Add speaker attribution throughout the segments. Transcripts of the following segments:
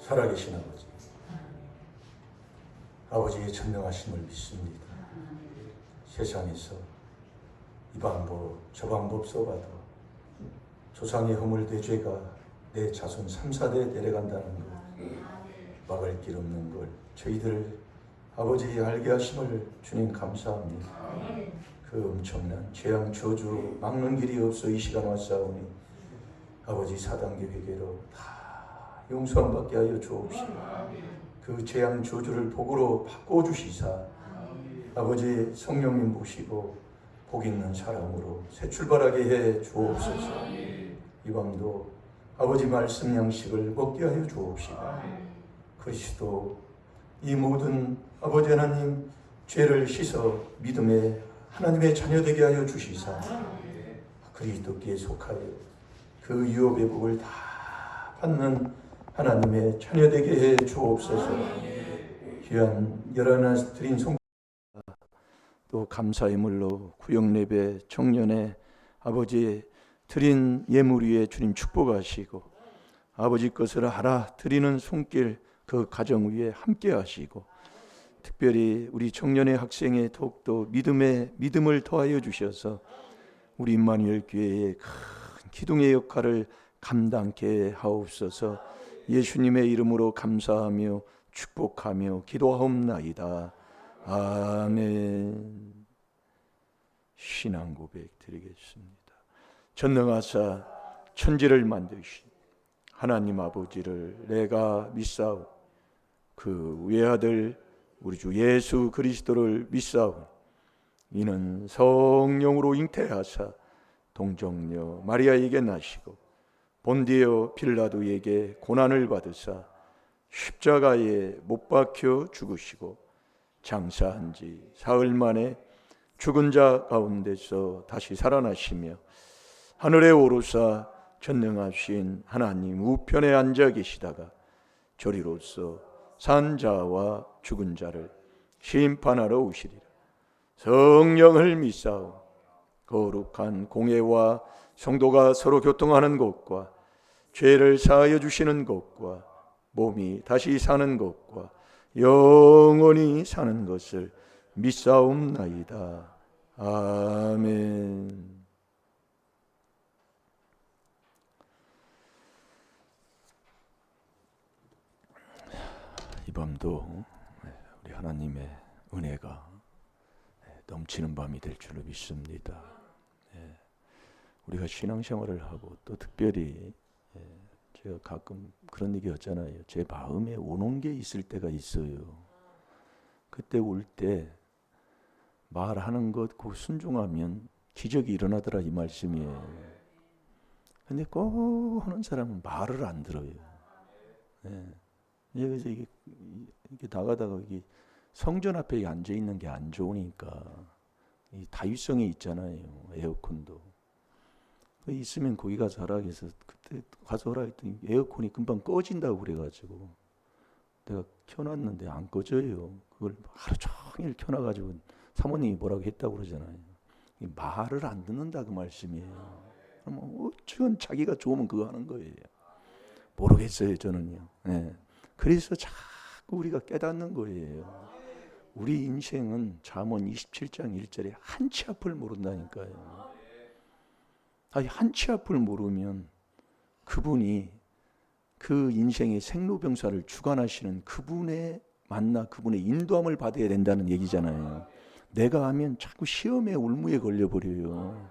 Speaker 1: 살아계신 아버지, 아버지의 전능하심을 믿습니다. 세상에서 이 방법 저 방법 써봐도 조상의 허물된 죄가 내 자손 3, 4대 내려간다는 것, 막을 길 없는 걸 저희들 아버지 알게 하심을 주님 감사합니다. 그 엄청난 재앙 저주 막는 길이 없어 이 시간 왔사오니 아버지 4단계 회개로 다 용서함 받게 하여 주옵시고 그 재앙 저주를 복으로 바꿔주시사 아버지 성령님 모시고 복 있는 사람으로 새 출발하게 해 주옵소서. 이 밤도 아버지 말씀 양식을 먹게 하여 주옵시고 그리스도 이 모든 아버지 하나님 죄를 씻어 믿음의 하나님의 자녀되게 하여 주시사 그리스도께 속하여 그 유업의 복을 다 받는 하나님의 자녀되게 해 주옵소서. 귀한 열하나 드린 송 또 감사의 물로 구역예배 청년의 아버지 드린 예물 위에 주님 축복하시고 아버지 것을 알아 드리는 손길 그 가정 위에 함께 하시고 특별히 우리 청년의 학생의 더욱더 믿음을 더하여 주셔서 우리 임마누엘 교회의 큰 기둥의 역할을 감당케 하옵소서. 예수님의 이름으로 감사하며 축복하며 기도하옵나이다. 아멘. 신앙 고백 드리겠습니다. 전능하사 천지를 만드신 하나님 아버지를 내가 믿사오. 그 외아들 우리 주 예수 그리스도를 믿사오. 이는 성령으로 잉태하사 동정녀 마리아에게 나시고 본디오 빌라도에게 고난을 받으사 십자가에 못 박혀 죽으시고 장사한 지 사흘 만에 죽은 자 가운데서 다시 살아나시며 하늘에 오르사 전능하신 하나님 우편에 앉아 계시다가 저리로서 산 자와 죽은 자를 심판하러 오시리라. 성령을 믿사오. 거룩한 공회와 성도가 서로 교통하는 것과 죄를 사하여 주시는 것과 몸이 다시 사는 것과 영원히 사는 것을 믿사옵나이다. 아멘. 이 밤도 우리 하나님의 은혜가 넘치는 밤이 될 줄로 믿습니다. 우리가 신앙생활을 하고 또 특별히 제가 가끔 그런 얘기 하잖아요. 제 마음에 오는 게 있을 때가 있어요. 그때 올 때 말하는 것 그 순종하면 기적이 일어나더라 이 말씀이에요. 근데 꼭 하는 사람은 말을 안 들어요. 그래서 이게 나가다가 이게 성전 앞에 앉아 있는 게 안 좋으니까 이 다윗성에 있잖아요. 에어컨도 있으면 거기 가서 하라 해서 그때 가서 하라 했더니 에어컨이 금방 꺼진다고 그래가지고 내가 켜놨는데 안 꺼져요. 그걸 하루 종일 켜놔가지고 사모님이 뭐라고 했다고 그러잖아요. 말을 안 듣는다 그 말씀이에요. 그럼 어쩌면 자기가 좋으면 그거 하는 거예요. 모르겠어요 저는요. 그래서 자꾸 우리가 깨닫는 거예요. 우리 인생은 잠언 27장 1절에 한 치 앞을 모른다니까요. 한 치 앞을 모르면 그분이 그 인생의 생로병사를 주관하시는 그분의 만나 그분의 인도함을 받아야 된다는 얘기잖아요. 내가 하면 자꾸 시험에 올무에 걸려버려요.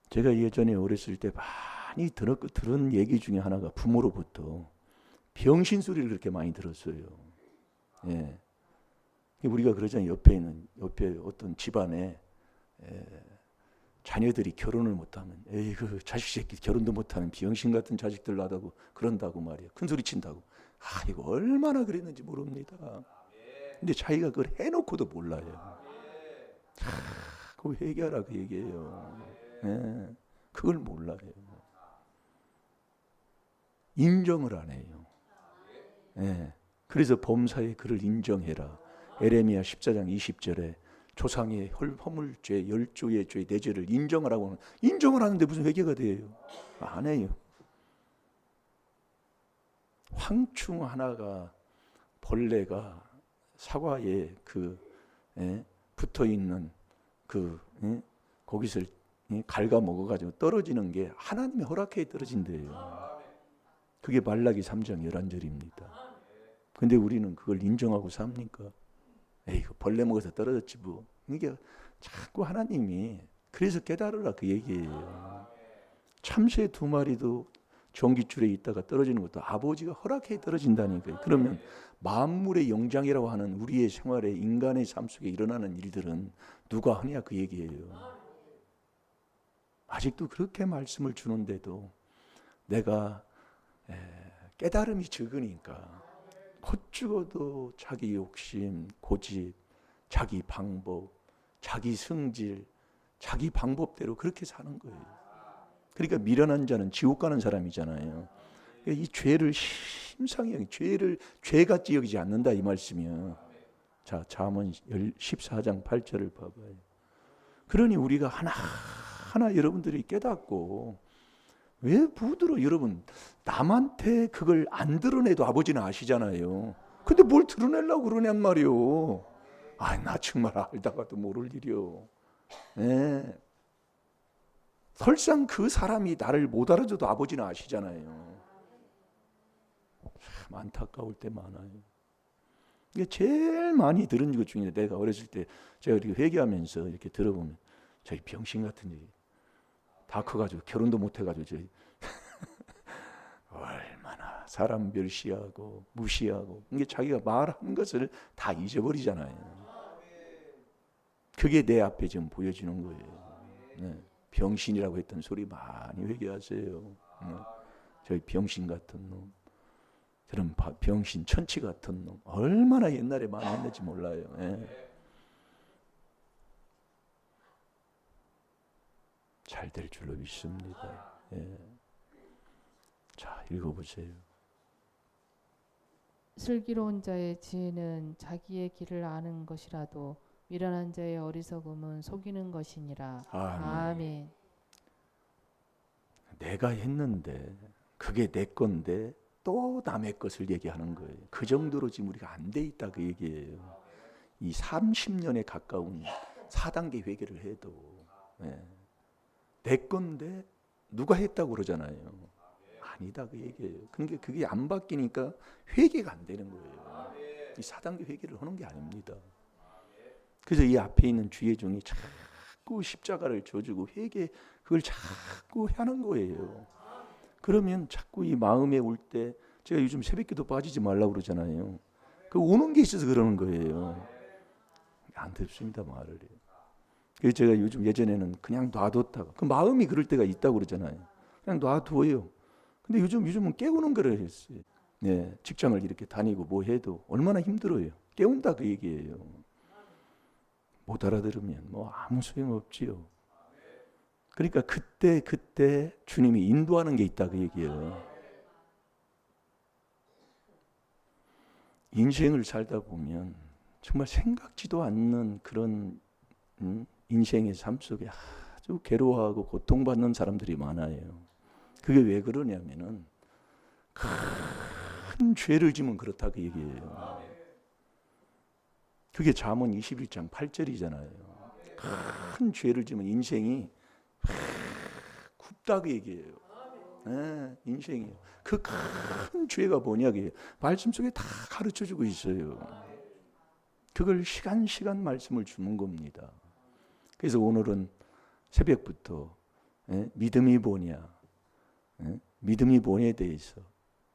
Speaker 1: 제가 예전에 어렸을 때 많이 들은 얘기 중에 하나가 부모로부터 병신 소리를 그렇게 많이 들었어요. 우리가 그러잖아요. 옆에 어떤 집안에 자녀들이 결혼을 못하면 에이 그 자식 새끼 결혼도 못하는 비영신 같은 자식들 낳다고 그런다고 말이야. 큰 소리 친다고. 이거 얼마나 그랬는지 모릅니다. 근데 자기가 그걸 해놓고도 몰라요. 그거 회개하라 그 얘기예요. 그걸 몰라요. 인정을 안 해요. 그래서 범사에 그를 인정해라. 에레미야 14장 20절에 조상의 허물죄, 열조의 죄, 내 죄를 인정하라고 하는, 인정을 하는데 무슨 회개가 돼요? 안 해요.
Speaker 2: 황충 하나가 벌레가 사과에 붙어 있는 거기서 갉아 먹어가지고 떨어지는 게 하나님의 허락에 떨어진대요. 그게 말라기 3장 11절입니다. 근데 우리는 그걸 인정하고 삽니까? 에이, 벌레 먹어서 떨어졌지 뭐. 이게 자꾸 하나님이 그래서 깨달으라 그 얘기예요. 참새 2마리도 전깃줄에 있다가 떨어지는 것도 아버지가 허락해 떨어진다니까요. 그러면 만물의 영장이라고 하는 우리의 생활에 인간의 삶 속에 일어나는 일들은 누가 하냐 그 얘기예요. 아직도 그렇게 말씀을 주는데도 내가 깨달음이 적으니까 곧 죽어도 자기 욕심, 고집, 자기 방법, 자기 성질, 자기 방법대로 그렇게 사는 거예요. 그러니까 미련한 자는 지옥 가는 사람이잖아요. 그러니까 이 죄를 심상히 여기 죄같이 여기지 않는다 이 말씀이요. 자, 잠언 14장 8절을 봐봐요. 그러니 우리가 하나하나 여러분들이 깨닫고 왜 부드러워 여러분 남한테 그걸 안 드러내도 아버지는 아시잖아요. 근데 뭘 드러내려고 그러냔 말이요. 나 정말 알다가도 모를 일이요. 네. 설상 그 사람이 나를 못 알아줘도 아버지는 아시잖아요. 참 안타까울 때 많아요. 이게 제일 많이 들은 것 중에 내가 어렸을 때 제가 이렇게 회개하면서 이렇게 들어보면 저희 병신 같은 얘기 다 커가지고 결혼도 못 해가지고 저희 얼마나 사람 멸시하고 무시하고 이게 자기가 말한 것을 다 잊어버리잖아요. 그게 내 앞에 지금 보여지는 거예요. 네. 병신이라고 했던 소리 많이 회개하세요. 저희 병신 같은 놈, 저런 병신 천치 같은 놈 얼마나 옛날에 많이 했는지 몰라요. 잘 될 줄로 믿습니다. 자, 읽어보세요.
Speaker 3: 슬기로운 자의 지혜는 자기의 길을 아는 것이라도 미련한 자의 어리석음은 속이는 것이니라. 아멘.
Speaker 2: 내가 했는데 그게 내 건데 또 남의 것을 얘기하는 거예요. 그 정도로 지금 우리가 안 돼 있다 그 얘기예요. 이 30년에 가까운 4단계 회개를 해도 내 건데 누가 했다고 그러잖아요. 아니다 그 얘기예요. 그러니까 그게 안 바뀌니까 회개가 안 되는 거예요. 이 4단계 회개를 하는 게 아닙니다. 그래서 이 앞에 있는 주의 종이 자꾸 십자가를 져주고 그걸 자꾸 하는 거예요. 그러면 자꾸 이 마음에 올 때 제가 요즘 새벽기도 빠지지 말라고 그러잖아요. 그 오는 게 있어서 그러는 거예요. 안 듣습니다 말을. 그래서 제가 요즘 예전에는 그냥 놔뒀다가 그 마음이 그럴 때가 있다고 그러잖아요. 그냥 놔두어요. 근데 요즘은 깨우는 거를 했어요. 네, 직장을 이렇게 다니고 뭐 해도 얼마나 힘들어요. 깨운다 그 얘기예요. 못 알아들으면 뭐 아무 소용 없지요. 그러니까 그때 주님이 인도하는 게 있다 그 얘기예요. 인생을 살다 보면 정말 생각지도 않는 그런 인생의 삶 속에 아주 괴로워하고 고통받는 사람들이 많아요. 그게 왜 그러냐면은 큰 죄를 지면 그렇다 그 얘기예요. 그게 잠언 21장 8절이잖아요. 큰 죄를 지면 인생이 굽다 그 얘기예요. 인생이요. 그 큰 죄가 뭐냐 그 말씀 속에 다 가르쳐주고 있어요. 그걸 시간 말씀을 주는 겁니다. 그래서 오늘은 새벽부터 믿음이 뭐냐, 믿음이 뭐냐에 대해서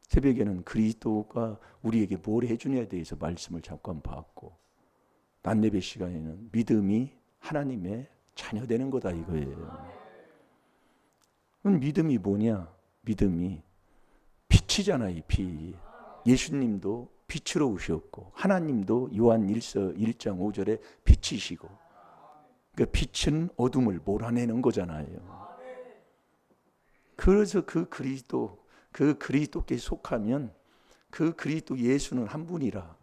Speaker 2: 새벽에는 그리스도가 우리에게 뭘 해주냐에 대해서 말씀을 잠깐 봤고 낮예배 시간에는 믿음이 하나님의 자녀되는 거다 이거예요. 그럼 믿음이 뭐냐? 믿음이 빛이잖아요. 빛. 예수님도 빛으로 오셨고 하나님도 요한 1장 5절에 빛이시고 그러니까 빛은 어둠을 몰아내는 거잖아요. 그래서 그 그리스도께 속하면 그 그리스도 예수는 한 분이라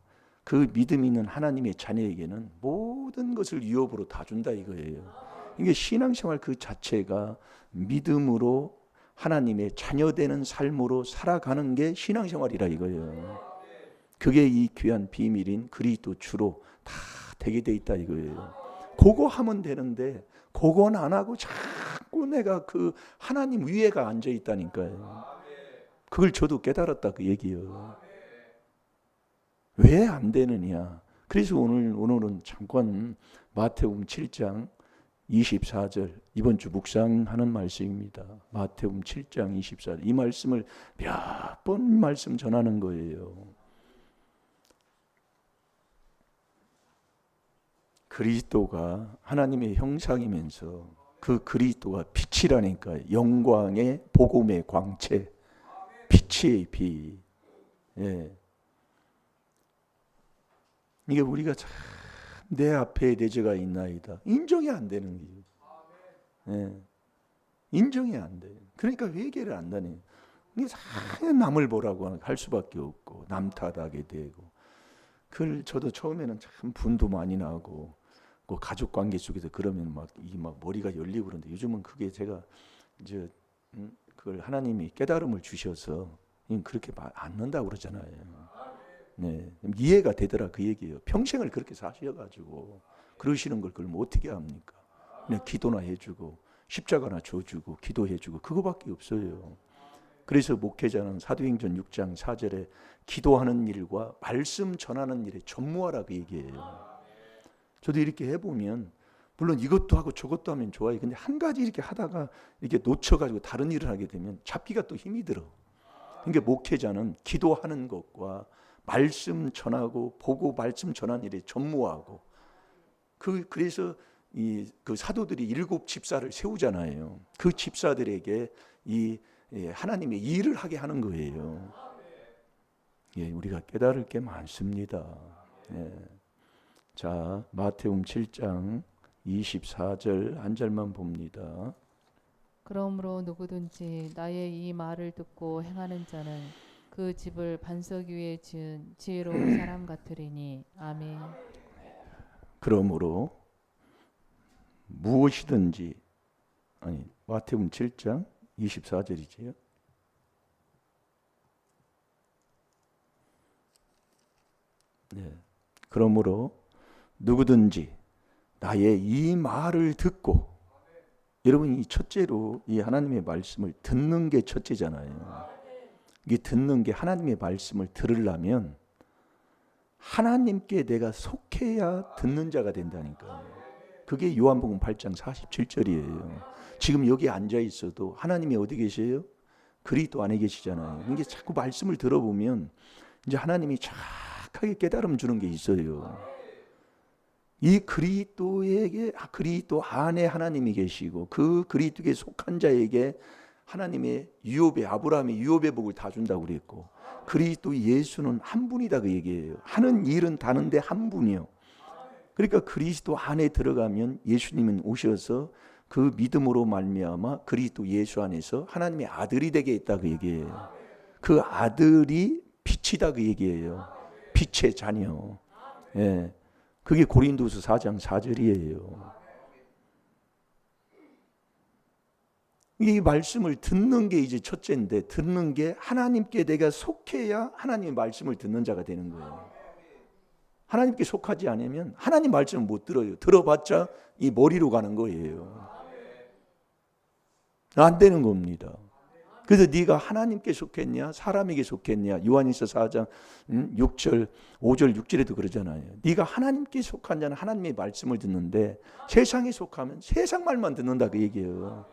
Speaker 2: 그 믿음 있는 하나님의 자녀에게는 모든 것을 유업으로 다 준다 이거예요. 이게 신앙생활 그 자체가 믿음으로 하나님의 자녀되는 삶으로 살아가는 게 신앙생활이라 이거예요. 그게 이 귀한 비밀인 그리스도 주로 다 되게 돼 있다 이거예요. 그거 하면 되는데 그건 안 하고 자꾸 내가 그 하나님 위에가 앉아 있다니까요. 그걸 저도 깨달았다 그 얘기예요. 왜 안 되느냐? 그래서 오늘은 잠깐 마태복음 7장 24절 이번 주 묵상하는 말씀입니다. 마태복음 7장 24절 이 말씀을 몇 번 말씀 전하는 거예요. 그리스도가 하나님의 형상이면서 그 그리스도가 빛이라니까 영광의 복음의 광채, 빛의 빛. 예. 이게 우리가 참 내 앞에 내 죄가 있나이다. 인정이 안 되는 거예요. 예. 인정이 안 돼. 그러니까 회개를 안 다녀요. 이게 참 남을 보라고 할 수밖에 없고 남 탓하게 되고. 그걸 저도 처음에는 참 분도 많이 나고 그 가족 관계 속에서 그러면 막 머리가 열리고 그런데 요즘은 그게 제가 이제 그걸 하나님이 깨달음을 주셔서 그렇게 안 는다고 그러잖아요. 네, 이해가 되더라 그 얘기예요. 평생을 그렇게 사셔가지고 그러시는 걸 그걸 뭐 어떻게 합니까? 그냥 기도나 해주고 십자가나 줘주고 기도해주고 그거밖에 없어요. 그래서 목회자는 사도행전 6장 4절에 기도하는 일과 말씀 전하는 일에 전무하라 그 얘기예요. 저도 이렇게 해보면 물론 이것도 하고 저것도 하면 좋아요. 근데 한 가지 이렇게 하다가 이렇게 놓쳐가지고 다른 일을 하게 되면 잡기가 또 힘이 들어. 그러니까 목회자는 기도하는 것과 말씀 전하고 보고 말씀 전하는 일에 전무하고 그래서 그 사도들이 7 집사를 세우잖아요. 그 집사들에게 이 하나님의 일을 하게 하는 거예요. 예, 우리가 깨달을 게 많습니다. 예. 자, 마태복음 7장 24절 한 절만 봅니다.
Speaker 3: 그러므로 누구든지 나의 이 말을 듣고 행하는 자는 그 집을 반석 위에 지은 지혜로운 사람 같으리니. 아멘.
Speaker 2: 그러므로 무엇이든지 마태복음 7장 24절이지요. 네. 그러므로 누구든지 나의 이 말을 듣고 여러분 이 첫째로 이 하나님의 말씀을 듣는 게 첫째잖아요. 이게 듣는 게 하나님의 말씀을 들으려면 하나님께 내가 속해야 듣는 자가 된다니까요. 그게 요한복음 8장 47절이에요. 지금 여기 앉아 있어도 하나님이 어디 계세요? 그리스도 안에 계시잖아요. 이게 자꾸 말씀을 들어보면 이제 하나님이 정확하게 깨달음 주는 게 있어요. 이 그리스도에게 그리스도 안에 하나님이 계시고 그 그리스도에 속한 자에게 하나님의 유업의 아브라함의 유업의 복을 다 준다고 그랬고 그리스도 예수는 한 분이다 그 얘기예요. 하는 일은 다른데 한 분이요. 그러니까 그리스도 안에 들어가면 예수님은 오셔서 그 믿음으로 말미암아 그리스도 예수 안에서 하나님의 아들이 되게 했다 그 얘기예요. 그 아들이 빛이다 그 얘기예요. 빛의 자녀. 예. 그게 고린도서 4장 4절이에요. 이 말씀을 듣는 게 이제 첫째인데 듣는 게 하나님께 내가 속해야 하나님의 말씀을 듣는 자가 되는 거예요. 하나님께 속하지 않으면 하나님 말씀을 못 들어요. 들어봤자 이 머리로 가는 거예요. 안 되는 겁니다. 그래서 네가 하나님께 속했냐 사람에게 속했냐 요한일서 4장 6절 5절 6절에도 그러잖아요. 네가 하나님께 속한 자는 하나님의 말씀을 듣는데 세상에 속하면 세상 말만 듣는다 그 얘기예요.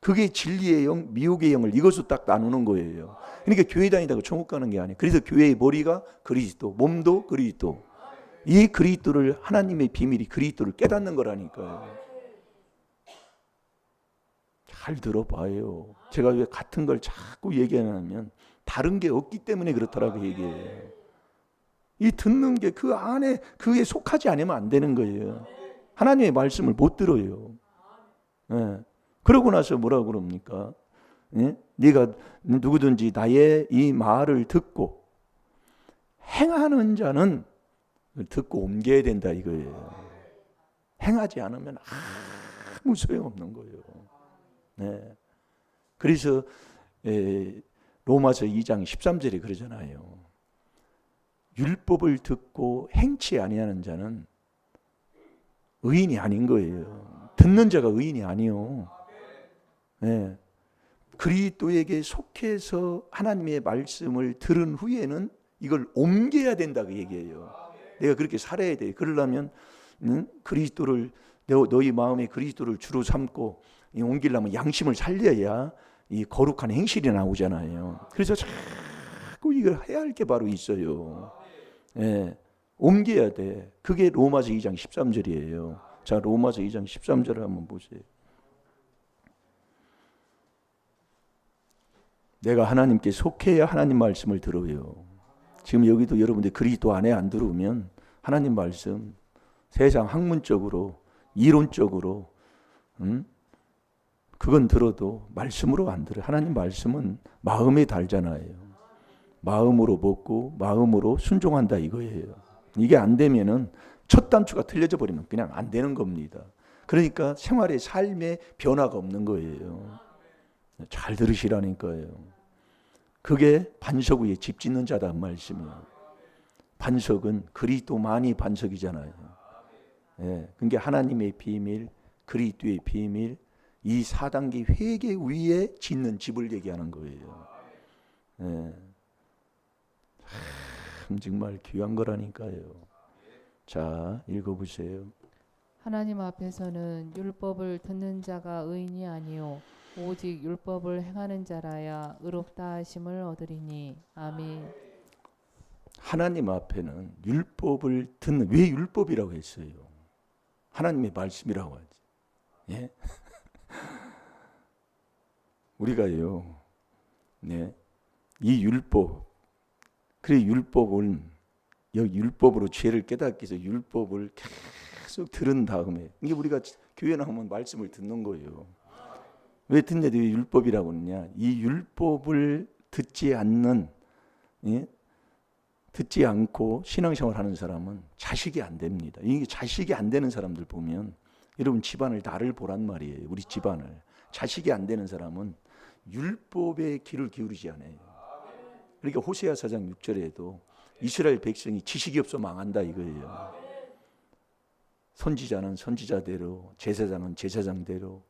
Speaker 2: 그게 진리의 영, 미혹의 영을 이것으로 딱 나누는 거예요. 그러니까 교회 다니다가 천국 가는 게 아니에요. 그래서 교회의 머리가 그리스도, 몸도 그리스도. 이 그리스도를 하나님의 비밀이 그리스도를 깨닫는 거라니까요. 잘 들어봐요. 제가 왜 같은 걸 자꾸 얘기하냐면 다른 게 없기 때문에 그렇다라고 얘기해요. 이 듣는 게 그 안에 그에 속하지 않으면 안 되는 거예요. 하나님의 말씀을 못 들어요. 네. 그러고 나서 뭐라고 그럽니까? 예? 네가 누구든지 나의 이 말을 듣고 행하는 자는 듣고 옮겨야 된다 이거예요. 행하지 않으면 아무 소용없는 거예요. 네. 그래서 로마서 2장 13절에 그러잖아요. 율법을 듣고 행치 아니하는 자는 의인이 아닌 거예요. 듣는 자가 의인이 아니요. 네. 그리스도에게 속해서 하나님의 말씀을 들은 후에는 이걸 옮겨야 된다 그 얘기예요. 내가 그렇게 살아야 돼. 그러려면 그리스도를 너희 마음에 그리스도를 주로 삼고 옮기려면 양심을 살려야 이 거룩한 행실이 나오잖아요. 그래서 자꾸 이걸 해야 할 게 바로 있어요. 예, 옮겨야 돼. 그게 로마서 2장 13절이에요. 자, 로마서 2장 13절을 한번 보세요. 내가 하나님께 속해야 하나님 말씀을 들어요. 지금 여기도 여러분들 그리스도 안에 안 들어오면 하나님 말씀 세상 학문적으로 이론적으로 그건 들어도 말씀으로 안 들어요. 하나님 말씀은 마음에 달잖아요. 마음으로 먹고 마음으로 순종한다 이거예요. 이게 안 되면은 첫 단추가 틀려져 버리면 그냥 안 되는 겁니다. 그러니까 생활의 삶에 변화가 없는 거예요. 잘 들으시라니까요. 그게 반석 위에 집 짓는 자다 말씀이에요. 반석은 그리스도만이 반석이잖아요. 예, 그러니까 하나님의 비밀, 그리스도의 비밀, 이 4단계 회개 위에 짓는 집을 얘기하는 거예요. 예. 정말 귀한 거라니까요. 자, 읽어보세요.
Speaker 3: 하나님 앞에서는 율법을 듣는 자가 의인이 아니요 오직 율법을 행하는 자라야 의롭다 하심을 얻으리니. 아멘.
Speaker 2: 하나님 앞에는 율법을 듣는, 왜 율법이라고 했어요? 하나님의 말씀이라고 하지. 예? 우리가요, 네, 이 율법, 그래 율법은 여기 율법으로 죄를 깨닫기 위해서 율법을 계속 들은 다음에, 이게 우리가 교회 나오면 말씀을 듣는 거예요. 왜 듣냐? 왜 율법이라고 하느냐? 이 율법을 듣지 않는, 예? 듣지 않고 신앙생활 하는 사람은 자식이 안 됩니다. 이게 자식이 안 되는 사람들 보면, 여러분 집안을 나를 보란 말이에요. 우리 집안을. 자식이 안 되는 사람은 율법의 귀를 기울이지 않아요. 그러니까 호세아 4장 6절에도 이스라엘 백성이 지식이 없어 망한다 이거예요. 선지자는 선지자대로, 제사장은 제사장대로.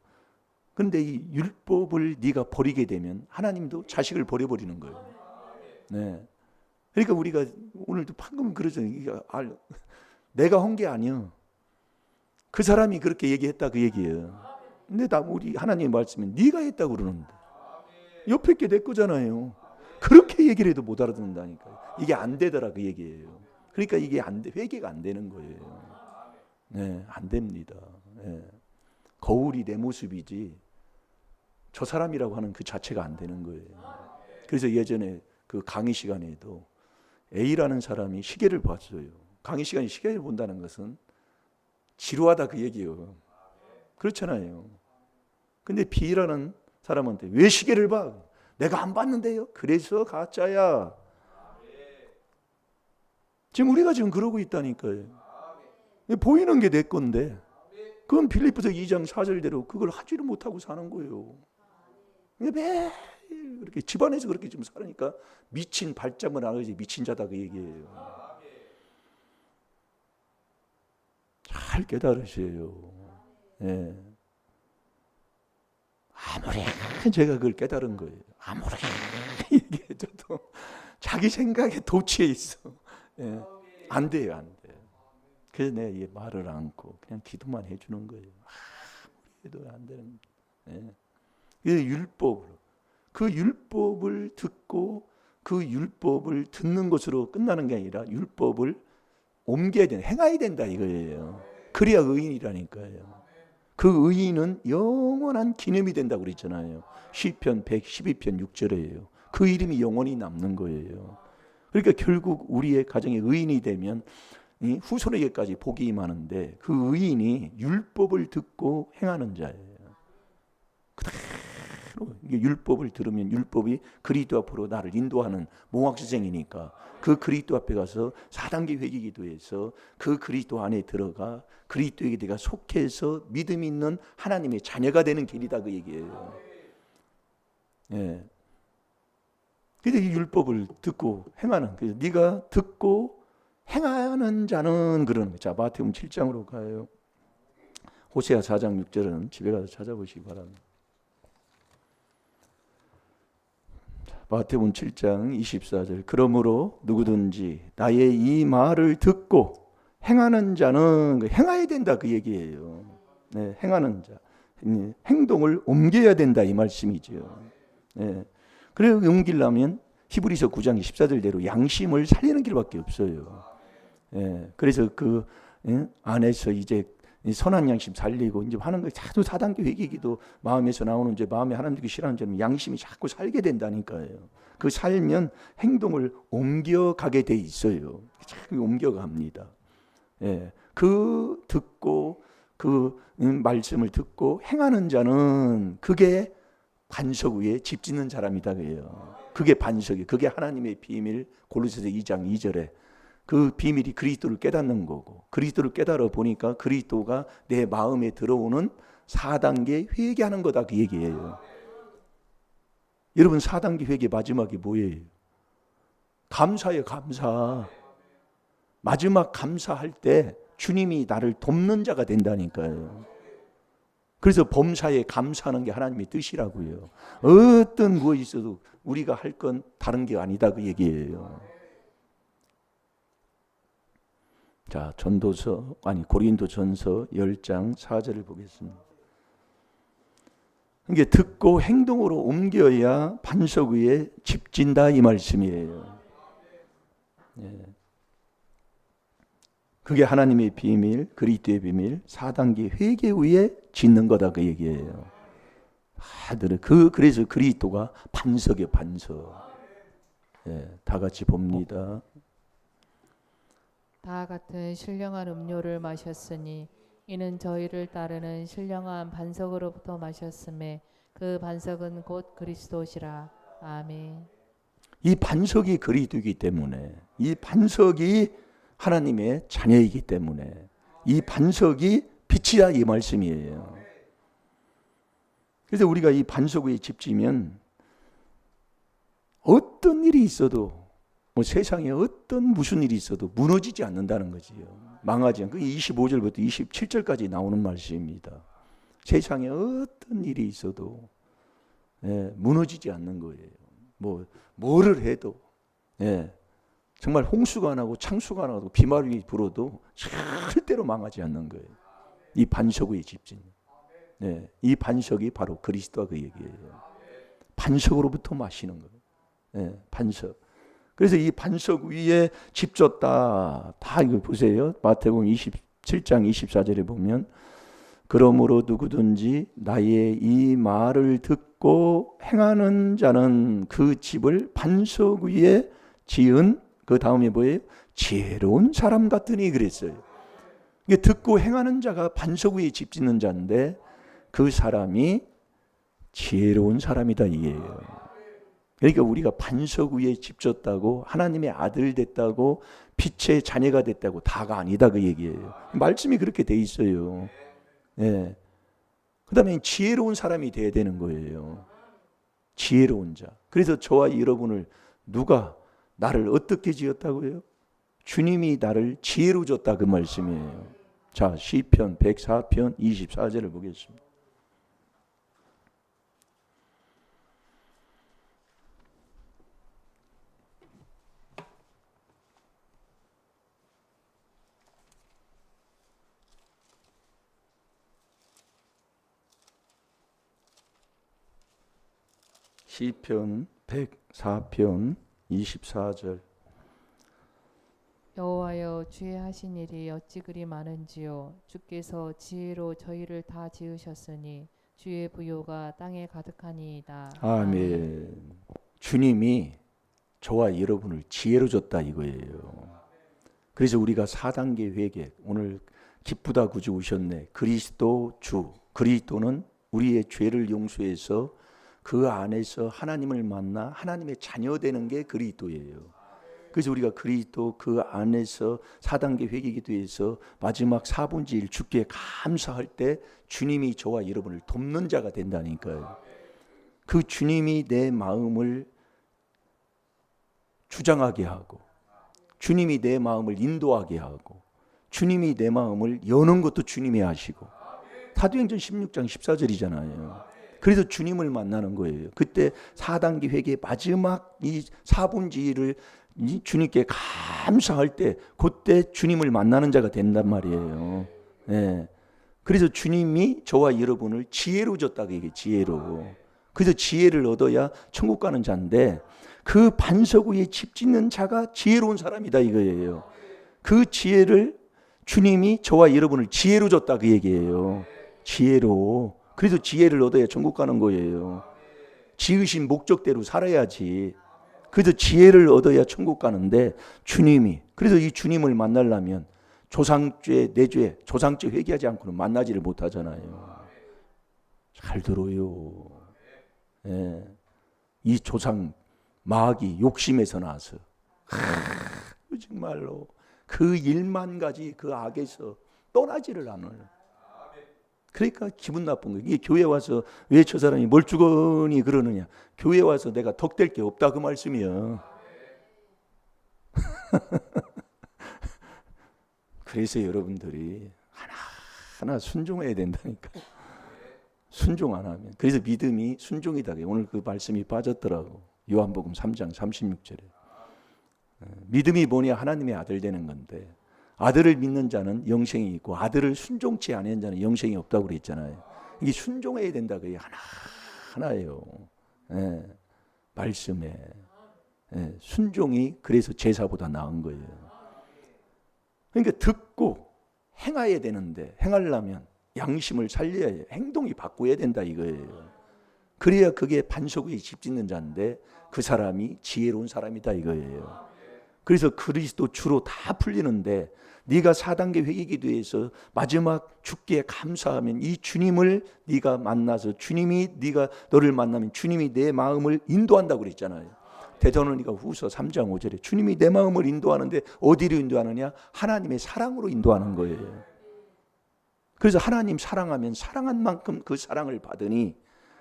Speaker 2: 그런데 이 율법을 네가 버리게 되면 하나님도 자식을 버려버리는 거예요. 네. 그러니까 우리가 오늘도 방금 그러죠. 내가 한 게 아니야. 그 사람이 그렇게 얘기했다 그 얘기예요. 근데 우리 하나님의 말씀에 네가 했다고 그러는데 옆에 게 내 거잖아요. 그렇게 얘기를 해도 못 알아듣는다니까요. 이게 안 되더라 그 얘기예요. 그러니까 이게 안 돼, 회개가 안 되는 거예요. 네, 안 됩니다. 네. 거울이 내 모습이지 저 사람이라고 하는 그 자체가 안 되는 거예요. 그래서 예전에 그 강의 시간에도 A라는 사람이 시계를 봤어요. 강의 시간에 시계를 본다는 것은 지루하다 그 얘기예요. 그렇잖아요. 근데 B라는 사람한테 왜 시계를 봐? 내가 안 봤는데요. 그래서 가짜야. 지금 우리가 지금 그러고 있다니까요. 보이는 게 내 건데 그건 빌립보서 2장 4절대로 그걸 하지를 못하고 사는 거예요. 매일 그렇게 집안에서 그렇게 좀 살으니까 미친 발작을 안 하지 미친 자다 그 얘기예요. 잘 깨달으세요. 예. 아무리 제가 그걸 깨달은 거예요. 아무리 얘기해줘도 자기 생각에 도취해 있어. 예. 안 돼요, 안 돼. 그래서 내가 이 말을 않고 그냥 기도만 해주는 거예요. 아무리 해도 안 되는. 예. 율법으로 그 율법을 듣고 그 율법을 듣는 것으로 끝나는 게 아니라 율법을 옮겨야 된다, 행해야 된다 이거예요. 그래야 의인이라니까요. 그 의인은 영원한 기념이 된다고 그랬잖아요. 시편 112편 6절이에요. 그 이름이 영원히 남는 거예요. 그러니까 결국 우리의 가정에 의인이 되면 후손에게까지 복이 임하는데 그 의인이 율법을 듣고 행하는 자예요. 그대로 율법을 들으면 율법이 그리스도 앞으로 나를 인도하는 몽학수생이니까 그 그리스도 앞에 가서 4단계 회개 기도해서 그 그리스도 안에 들어가 그리스도에게 내가 속해서 믿음 있는 하나님의 자녀가 되는 길이다 그 얘기예요. 예. 근데 이 율법을 듣고 행하는, 네가 듣고 행하는 자는 그러는 거예요. 자, 마태복음 7장으로 가요. 호세아 4장 6절은 집에 가서 찾아보시기 바랍니다. 마태복음 7장 24절. 그러므로 누구든지 나의 이 말을 듣고 행하는 자는, 행해야 된다 그 얘기예요. 네, 행하는 자. 행동을 옮겨야 된다 이 말씀이죠. 네. 그래서 옮기려면 히브리서 9장 14절대로 양심을 살리는 길밖에 없어요. 예, 그래서 그 안에서 이제 선한 양심 살리고 이제 하는 거 자주 4단계 회개기도 마음에서 나오는 이제 마음에 하나님 되기 싫어하는 점은 양심이 자꾸 살게 된다니까요. 그 살면 행동을 옮겨가게 돼 있어요. 자꾸 옮겨갑니다. 예, 그 듣고 그 말씀을 듣고 행하는 자는 그게 반석 위에 집 짓는 사람이다 그래요. 그게 반석이, 그게 하나님의 비밀. 골로새서 2장 2절에 그 비밀이 그리스도를 깨닫는 거고, 그리스도를 깨달아 보니까 그리스도가 내 마음에 들어오는 4단계 회개하는 거다 그 얘기예요. 여러분 4단계 회개 마지막이 뭐예요? 감사예요. 감사. 마지막 감사할 때 주님이 나를 돕는 자가 된다니까요. 그래서 범사에 감사하는 게 하나님의 뜻이라고요. 어떤 무엇이 있어도 우리가 할 건 다른 게 아니다 그 얘기예요. 자, 고린도전서 10장 4절을 보겠습니다. 이게 듣고 행동으로 옮겨야 반석 위에 집 진다 이 말씀이에요. 예. 그게 하나님의 비밀, 그리스도의 비밀, 4단계 회개 위에 짓는 거다 그 얘기예요. 그래서 그리스도가 반석이에요, 반석. 예, 다 같이 봅니다.
Speaker 3: 다 같은 신령한 음료를 마셨으니 이는 저희를 따르는 신령한 반석으로부터 마셨음에 그 반석은 곧 그리스도시라. 아멘.
Speaker 2: 이 반석이 그리스도이기 때문에, 이 반석이 하나님의 자녀이기 때문에 이 반석이 빛이다 이 말씀이에요. 그래서 우리가 이 반석 위에 집 지면 어떤 일이 있어도, 세상에 어떤 무슨 일이 있어도 무너지지 않는다는 거지요. 망하지 않고 25절부터 27절까지 나오는 말씀입니다. 세상에 어떤 일이 있어도 무너지지 않는 거예요. 뭐를 해도 정말 홍수가 나고 창수가 나고 비말이 불어도 절대로 망하지 않는 거예요. 이 반석 위에 집 짓는. 이 반석이 바로 그리스도가 그 얘기예요. 반석으로부터 마시는 거예요. 반석. 그래서 이 반석 위에 집 졌다. 다 이거 보세요. 마태복음 27장 24절에 보면 그러므로 누구든지 나의 이 말을 듣고 행하는 자는 그 집을 반석 위에 지은, 그 다음에 뭐예요? 지혜로운 사람 같으니 그랬어요. 이게 듣고 행하는 자가 반석 위에 집 짓는 자인데 그 사람이 지혜로운 사람이다 이게요. 그러니까 우리가 반석 위에 집 졌다고 하나님의 아들 됐다고 빛의 자녀가 됐다고 다가 아니다 그 얘기예요. 말씀이 그렇게 돼 있어요. 그 다음에 지혜로운 사람이 돼야 되는 거예요. 지혜로운 자. 그래서 저와 여러분을 누가 나를 어떻게 지었다고요? 주님이 나를 지혜로 줬다 그 말씀이에요. 자, 시편 104편 24절을 보겠습니다. 시편 104편 24절.
Speaker 3: 여호와여 주의 하신 일이 어찌 그리 많은지요. 주께서 지혜로 저희를 다 지으셨으니 주의 부요가 땅에 가득하니이다.
Speaker 2: 아멘. 주님이 저와 여러분을 지혜로 줬다 이거예요. 그래서 우리가 4단계 회개, 오늘 기쁘다 구주 오셨네. 그리스도 주. 그리스도는 우리의 죄를 용서해서 그 안에서 하나님을 만나 하나님의 자녀 되는 게 그리스도예요. 그래서 우리가 그리스도 그 안에서 4단계 회개 기도에서 마지막 4분의 1 주께 감사할 때 주님이 저와 여러분을 돕는 자가 된다니까요. 그 주님이 내 마음을 주장하게 하고 주님이 내 마음을 인도하게 하고 주님이 내 마음을 여는 것도 주님이 하시고 사도행전 16장 14절이잖아요. 그래서 주님을 만나는 거예요. 그때 4단계 회개의 마지막 이 4분지를 주님께 감사할 때 그때 주님을 만나는 자가 된단 말이에요. 예. 그래서 주님이 저와 여러분을 지혜로 줬다고 얘기해요. 지혜로. 그래서 지혜를 얻어야 천국 가는 자인데 그 반석 위에 집 짓는 자가 지혜로운 사람이다 이거예요. 그 지혜를 주님이 저와 여러분을 지혜로 줬다 그 얘기예요. 지혜로. 그래서 지혜를 얻어야 천국 가는 거예요. 지으신 목적대로 살아야지. 그래서 지혜를 얻어야 천국 가는데 주님이 그래서 이 주님을 만나려면 조상죄, 내죄, 조상죄 회개하지 않고는 만나지를 못하잖아요. 잘 들어요. 예. 이 조상 마귀 욕심에서 나서 정말로 그 일만 가지 그 악에서 떠나지를 않아요. 그러니까 기분 나쁜 거예요. 이게 교회 와서 왜 저 사람이 멀쩡하니 그러느냐. 교회 와서 내가 덕될 게 없다 그 말씀이야. 그래서 여러분들이 하나하나 순종해야 된다니까요. 순종 안 하면. 그래서 믿음이 순종이다. 오늘 그 말씀이 빠졌더라고. 요한복음 3장 36절에. 믿음이 뭐냐 하나님의 아들 되는 건데 아들을 믿는 자는 영생이 있고 아들을 순종치 않은 자는 영생이 없다고 그랬잖아요. 이게 순종해야 된다. 그게 하나예요. 예, 말씀에. 예, 순종이 그래서 제사보다 나은 거예요. 그러니까 듣고 행해야 되는데 행하려면 양심을 살려야 해요. 행동이 바꿔야 된다 이거예요. 그래야 그게 반석 위에 집 짓는 자인데 그 사람이 지혜로운 사람이다 이거예요. 그래서 그리스도 주로 다 풀리는데 네가 4단계 회개기도에서 마지막 주께 감사하면 이 주님을 네가 만나서 주님이 네가 너를 만나면 주님이 내 마음을 인도한다고 그랬잖아요. 데살로니가 후서 3장 5절에 주님이 내 마음을 인도하는데 어디로 인도하느냐? 하나님의 사랑으로 인도하는 거예요. 그래서 하나님 사랑하면 사랑한 만큼 그 사랑을 받으니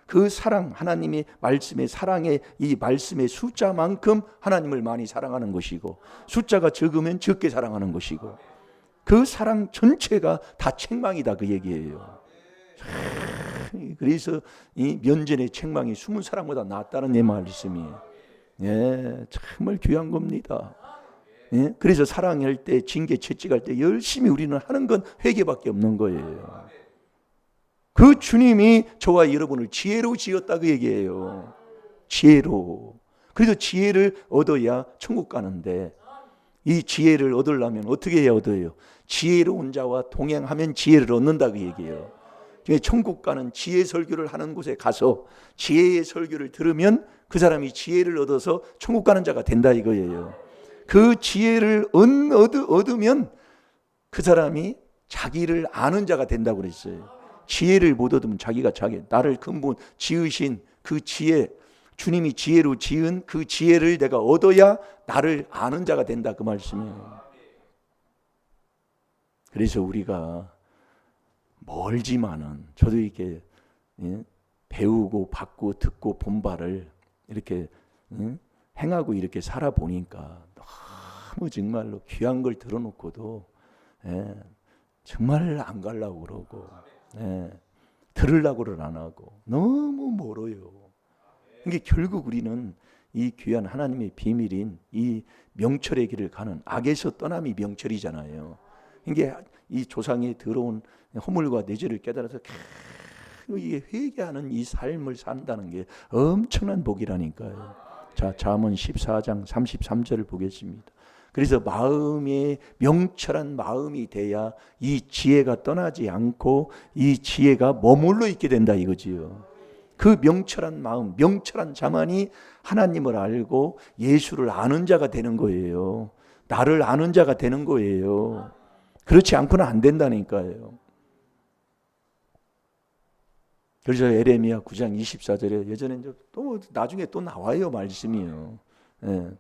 Speaker 2: 그 사랑 하나님의 말씀의 사랑의 이 말씀의 숫자만큼 하나님을 많이 사랑하는 것이고 숫자가 적으면 적게 사랑하는 것이고 그 사랑 전체가 다 책망이다 그 얘기예요. 그래서 이 면전의 책망이 숨은 사랑보다 낫다는 내 말씀이에요. 예, 정말 귀한 겁니다. 예? 그래서 사랑할 때 징계 채찍할 때 열심히 우리는 하는 건 회개밖에 없는 거예요. 그 주님이 저와 여러분을 지혜로 지었다 그 얘기예요. 지혜로. 그래서 지혜를 얻어야 천국 가는데 이 지혜를 얻으려면 어떻게 해야 얻어요? 지혜로운 자와 동행하면 지혜를 얻는다 그 얘기예요. 천국 가는 지혜 설교를 하는 곳에 가서 지혜의 설교를 들으면 그 사람이 지혜를 얻어서 천국 가는 자가 된다 이거예요. 그 지혜를 얻으면 그 사람이 자기를 아는 자가 된다고 그랬어요. 지혜를 못 얻으면 자기가 나를 근본 지으신 그 지혜, 주님이 지혜로 지은 그 지혜를 내가 얻어야 나를 아는 자가 된다 그 말씀이에요. 그래서 우리가 멀지만은 저도 이렇게 배우고 받고 듣고 본 바를 이렇게 행하고 이렇게 살아보니까 너무 정말로 귀한 걸 들어놓고도 정말 안 가려고 그러고 들으려고를 안 하고 너무 멀어요. 이게 결국 우리는 이 귀한 하나님의 비밀인 이 명철의 길을 가는 악에서 떠남이 명철이잖아요. 이게 이 조상에 들어온 허물과 내죄를 깨달아서 이게 회개하는 이 삶을 산다는 게 엄청난 복이라니까요. 자, 잠언 14장 33절을 보겠습니다. 그래서 마음에 명철한 마음이 돼야 이 지혜가 떠나지 않고 이 지혜가 머물러 있게 된다 이거지요. 그 명철한 마음, 명철한 자만이 하나님을 알고 예수를 아는 자가 되는 거예요. 나를 아는 자가 되는 거예요. 그렇지 않고는 안 된다니까요. 그래서 에레미야 9장 24절에 예전에 또 나중에 또 나와요 말씀이요. 예.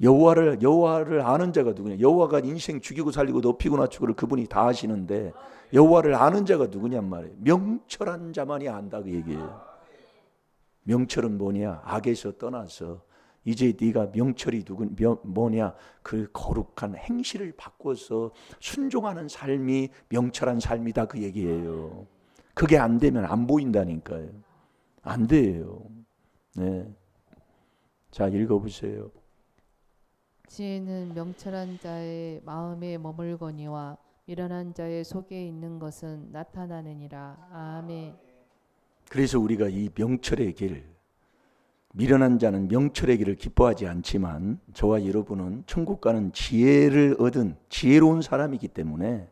Speaker 2: 여호와를 아는 자가 누구냐? 여호와가 인생 죽이고 살리고 높이고 낮추고를 그분이 다 하시는데 여호와를 아는 자가 누구냔 말이에요. 명철한 자만이 안다 그 얘기예요. 명철은 뭐냐? 악에서 떠나서 이제 네가 명철이 뭐냐? 그 거룩한 행실을 바꿔서 순종하는 삶이 명철한 삶이다 그 얘기예요. 그게 안 되면 안 보인다니까요. 안 돼요. 네. 자, 읽어보세요.
Speaker 3: 지혜는 명철한 자의 마음에 머물거니와 미련한 자의 속에 있는 것은 나타나느니라. 아멘.
Speaker 2: 그래서 우리가 이 명철의 길, 미련한 자는 명철의 길을 기뻐하지 않지만 저와 여러분은 천국 가는 지혜를 얻은 지혜로운 사람이기 때문에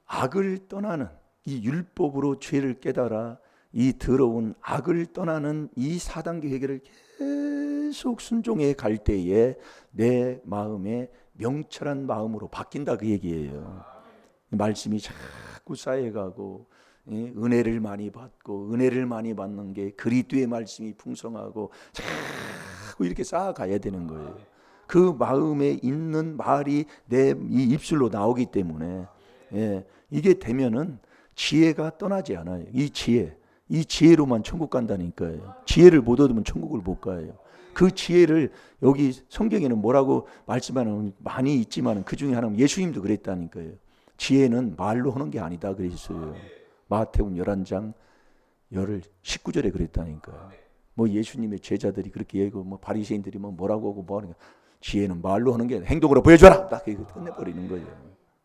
Speaker 2: 악을 떠나는 이 율법으로 죄를 깨달아 이 더러운 악을 떠나는 이 4단계 회개를 계속 순종해 갈 때에 내 마음에 명철한 마음으로 바뀐다 그 얘기예요. 말씀이 자꾸 쌓여가고 은혜를 많이 받고 은혜를 많이 받는 게 그리스도의 말씀이 풍성하고 자꾸 이렇게 쌓아가야 되는 거예요. 그 마음에 있는 말이 내 이 입술로 나오기 때문에 이게 되면은 지혜가 떠나지 않아요. 이 지혜로만 천국 간다니까요. 지혜를 못 얻으면 천국을 못 가요. 그 지혜를 여기 성경에는 뭐라고 말씀하는 많이 있지만 그 중에 하나는 예수님도 그랬다니까요. 지혜는 말로 하는 게 아니다 그랬어요. 마태복음 11장 19절에 그랬다니까요. 뭐 예수님의 제자들이 그렇게 얘기하고 뭐 바리새인들이 뭐라고 하고 뭐 하는 게 지혜는 말로 하는 게 아니라 행동으로 보여줘라. 딱 끝내버리는 거예요.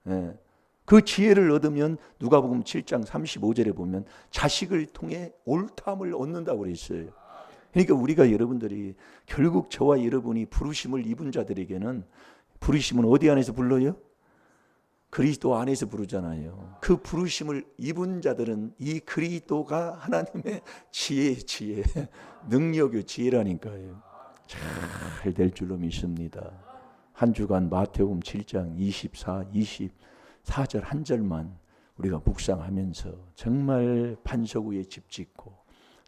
Speaker 2: 예. 그 지혜를 얻으면 누가복음 7장 35절에 보면 자식을 통해 옳다함을 얻는다고 그랬어요. 그러니까 우리가 여러분들이 결국 저와 여러분이 부르심을 입은 자들에게는 부르심은 어디 안에서 불러요? 그리스도 안에서 부르잖아요. 그 부르심을 입은 자들은 이 그리스도가 하나님의 지혜, 능력의 지혜라니까요. 잘 될 줄로 믿습니다. 한 주간 마태복음 7장 24, 24절 한 절만 우리가 묵상하면서 정말 반석 위에 집 짓고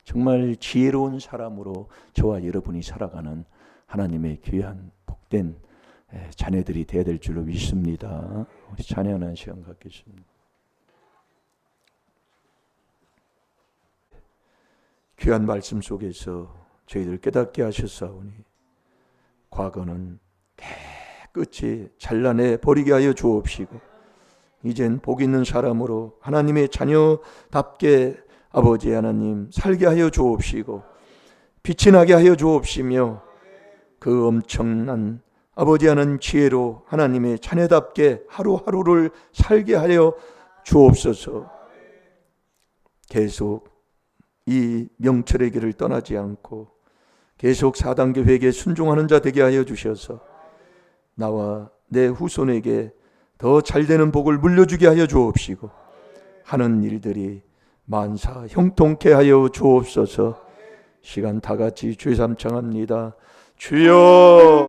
Speaker 2: 정말 지혜로운 사람으로 저와 여러분이 살아가는 하나님의 귀한 복된 자녀들이 되어야 될 줄로 믿습니다. 우리 찬양하는 시간 갖겠습니다. 귀한 말씀 속에서 저희들 깨닫게 하셨사오니 과거는 깨끗이 잘라내 버리게 하여 주옵시고 이젠 복 있는 사람으로 하나님의 자녀답게 아버지 하나님 살게 하여 주옵시고 빛이 나게 하여 주옵시며 그 엄청난 아버지 하는 지혜로 하나님의 자녀답게 하루하루를 살게 하여 주옵소서. 계속 이 명철의 길을 떠나지 않고 계속 4단계 회개에 순종하는 자 되게 하여 주셔서 나와 내 후손에게 더 잘되는 복을 물려주게 하여 주옵시고 하는 일들이 만사 형통케 하여 주옵소서. 시간 다 같이 주의 삼창합니다. 주여